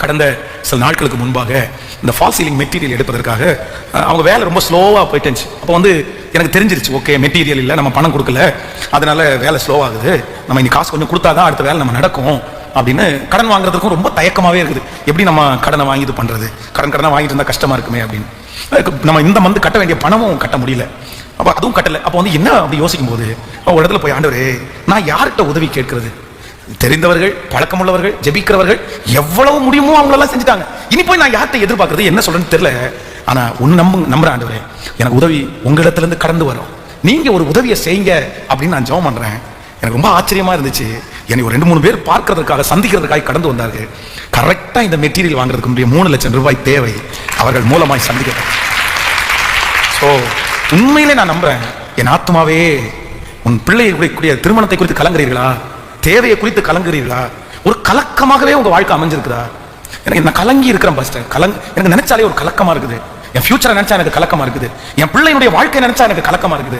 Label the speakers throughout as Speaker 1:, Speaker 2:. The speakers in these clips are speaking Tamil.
Speaker 1: கடந்த சில நாட்களுக்கு முன்பாக இந்த ஃபால் சீலிங் மெட்டீரியல் எடுப்பதற்காக அவங்க வேலை ரொம்ப ஸ்லோவாக போயிட்டுச்சு. அப்போ எனக்கு தெரிஞ்சிருச்சு, ஓகே மெட்டீரியல் இல்லை, நம்ம பணம் கொடுக்கல, அதனால வேலை ஸ்லோவாகுது, நம்ம இன்னைக்கு காசு கொஞ்சம் கொடுத்தாதான் அடுத்த வேலை நம்ம நடக்கும் அப்படின்னு கடன் வாங்குறதுக்கும் ரொம்ப தயக்கமாகவே இருக்குது. எப்படி நம்ம கடனை வாங்கி இது பண்ணுறது, கடனை வாங்கிட்டு இருந்தால் கஷ்டமாக இருக்குமே அப்படின்னு. நம்ம இந்த மந்த் கட்ட வேண்டிய பணமும் கட்ட முடியல, அப்போ அதுவும் கட்டலை. அப்போ என்ன அப்படி யோசிக்கும் போது ஒரு இடத்துல போய், ஆண்டவரே நான் யார்கிட்ட உதவி கேட்கறது? தெரிந்தவர்கள், பழக்கமுள்ளவர்கள், ஜெபிக்கிறவர்கள் எவ்வளவு முடியுமோ அவங்களெல்லாம் செஞ்சுட்டாங்க. இனி போய் நான் யார்கிட்ட எதிர்பார்க்கறது, என்ன சொல்றேன்னு தெரியல. ஆனா ஒன்னு நம்புறேன், ஆண்டவரே எனக்கு உதவி உங்களிடத்துல இருந்து கடந்து வரும், நீங்க ஒரு உதவியை செய்யுங்க அப்படின்னு நான் ஜெபம் பண்றேன். எனக்கு ரொம்ப ஆச்சரியமா இருந்துச்சு. என்னை ஒரு 2-3 பேர் பார்க்கறதுக்காக, சந்திக்கிறதுக்காக கடந்து வந்தார்கள். கரெக்டா இந்த மெட்டீரியல் வாங்குறதுக்கு 3 லட்சம் ரூபாய் தேவை, அவர்கள் மூலமாய் சந்திக்க. ஸோ உண்மையிலே நான் நம்புறேன், என் ஆத்மாவே, உன் பிள்ளைகளுடைய திருமணத்தை குறித்து கலங்குறீர்களா? தேவையை குறித்து கலங்குறீர்களா? ஒரு கலக்கமாகவே உங்க வாழ்க்கை அமைஞ்சிருக்குதா? எனக்கு நான் கலங்கி இருக்கிறேன் பாஸ்டர், எனக்கு நினைச்சாலே ஒரு கலக்கமா இருக்குது. என் ஃபியூச்சரை நினைச்சா எனக்கு கலக்கமா இருக்குது. என் பிள்ளையுடைய வாழ்க்கை நினைச்சா எனக்கு கலக்கமா இருக்குது.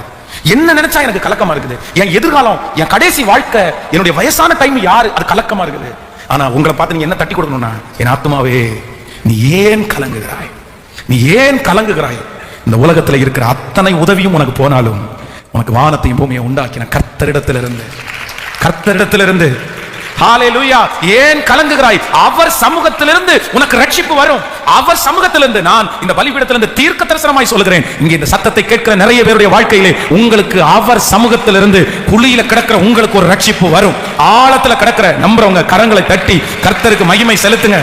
Speaker 1: என்ன நினைச்சா எனக்கு கலக்கமா இருக்குது. என் எதிர்காலம், என் கடைசி வாழ்க்கை, என்னுடைய வயசான டைம் யாரு, அது கலக்கமா இருக்குது. ஆனா உங்களை பார்த்து நீங்க என்ன தட்டி கொடுக்கணும்னா, என் ஆத்மாவே நீ ஏன் கலங்குகிறாய், நீ ஏன் கலங்குகிறாய்? இந்த உலகத்துல இருக்கிற அத்தனை உதவியும் உனக்கு போனாலும், உனக்கு வானத்தையும் பூமியை உண்டாக்கின கர்த்தரிடத்திலிருந்து ஹalleluya, ஏன் கலங்குகிறாய்? அவர் சமூகத்திலிருந்து உனக்கு ரட்சிப்பு வரும். அவர் சமூகத்திலிருந்து, நான் இந்த பலிபீடத்திலிருந்து தீர்க்க தரிசனமாய் சொல்கிறேன், இங்கே இந்த சத்தத்தை கேட்கிற நிறைய பேருடைய வாழ்க்கையிலே உங்களுக்கு அவர் சமூகத்திலிருந்து, குழியில கிடக்கிற உங்களுக்கு ஒரு ரட்சிப்பு வரும். ஆழத்துல கிடக்கிற நம்புறவங்க கரங்களை தட்டி கர்த்தருக்கு மகிமை செலுத்துங்க.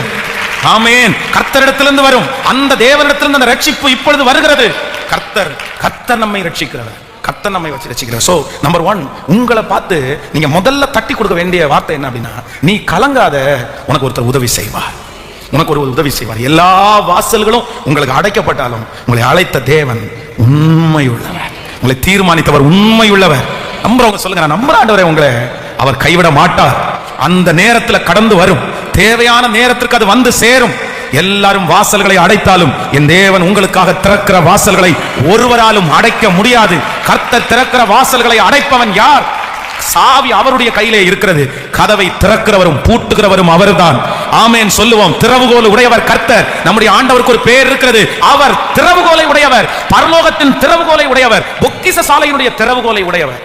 Speaker 1: ஆமென். கர்த்தரிடத்திலிருந்து வரும், அந்த தேவனிடத்திலிருந்து அந்த ரட்சிப்பு இப்பொழுது வருகிறது. கர்த்தர் நம்மை ரட்சிக்கிறவர், கர்த்தர் நம்மை வச்சு ரட்சிக்கிறார். சோ நம்பர் 1, உங்களை பார்த்து நீங்க முதல்ல தட்டி கொடுக்க வேண்டிய வார்த்தை என்ன அப்படின்னா, நீ கலங்காத, உனக்கு ஒருத்தர் உதவி செய்வார், உனக்கு ஒரு உதவி செய்வார். எல்லா வாசல்களும் உங்களுக்கு அடைக்கப்பட்டாலும் உங்களை அழைத்த தேவன் உண்மையுள்ளவர், உங்களை தீர்மானித்தவர் உண்மையுள்ளவர். நம்புறவங்க சொல்லுங்க, நான் நம்புற ஆண்டவரே உங்களை அவர் கைவிட மாட்டார். அந்த நேரத்தில் கடந்து வரும், தேவையான நேரத்திற்கு அது வந்து சேரும். எல்லாரும் வாசல்களை அடைத்தாலும் என் தேவன் உங்களுக்காக திறக்கிற வாசல்களை ஒருவராலும் அடைக்க முடியாது. கர்த்தர் திறக்கிற வாசல்களை அடைப்பவன் யார்? சாவி அவருடைய கையிலே இருக்கிறது. கதவை திறக்கிறவரும் பூட்டுகிறவரும் அவர்தான். ஆமென் சொல்லுவோம். திறவுகோல் உடையவர் கர்த்தர். நம்முடைய ஆண்டவருக்கு ஒரு பேர் இருக்கிறது, அவர் திறவுகோலை உடையவர், பரலோகத்தின் திறவுகோலை உடையவர், பொக்கிஷ சாலையினுடைய திறவுகோலை உடையவர்.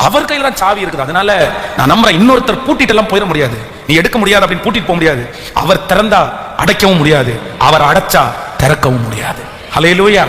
Speaker 1: அவர் கையில தான் சாவி இருக்குது. அதனால நான் நம்புறேன், இன்னொருத்தர் பூட்டிட்டு எல்லாம் போயிட முடியாது, நீ எடுக்க முடியாது அப்படின்னு பூட்டிட்டு போக முடியாது. அவர் திறந்தா அடைக்கவும் முடியாது, அவர் அடைச்சா திறக்கவும் முடியாது. ஹல்லேலூயா.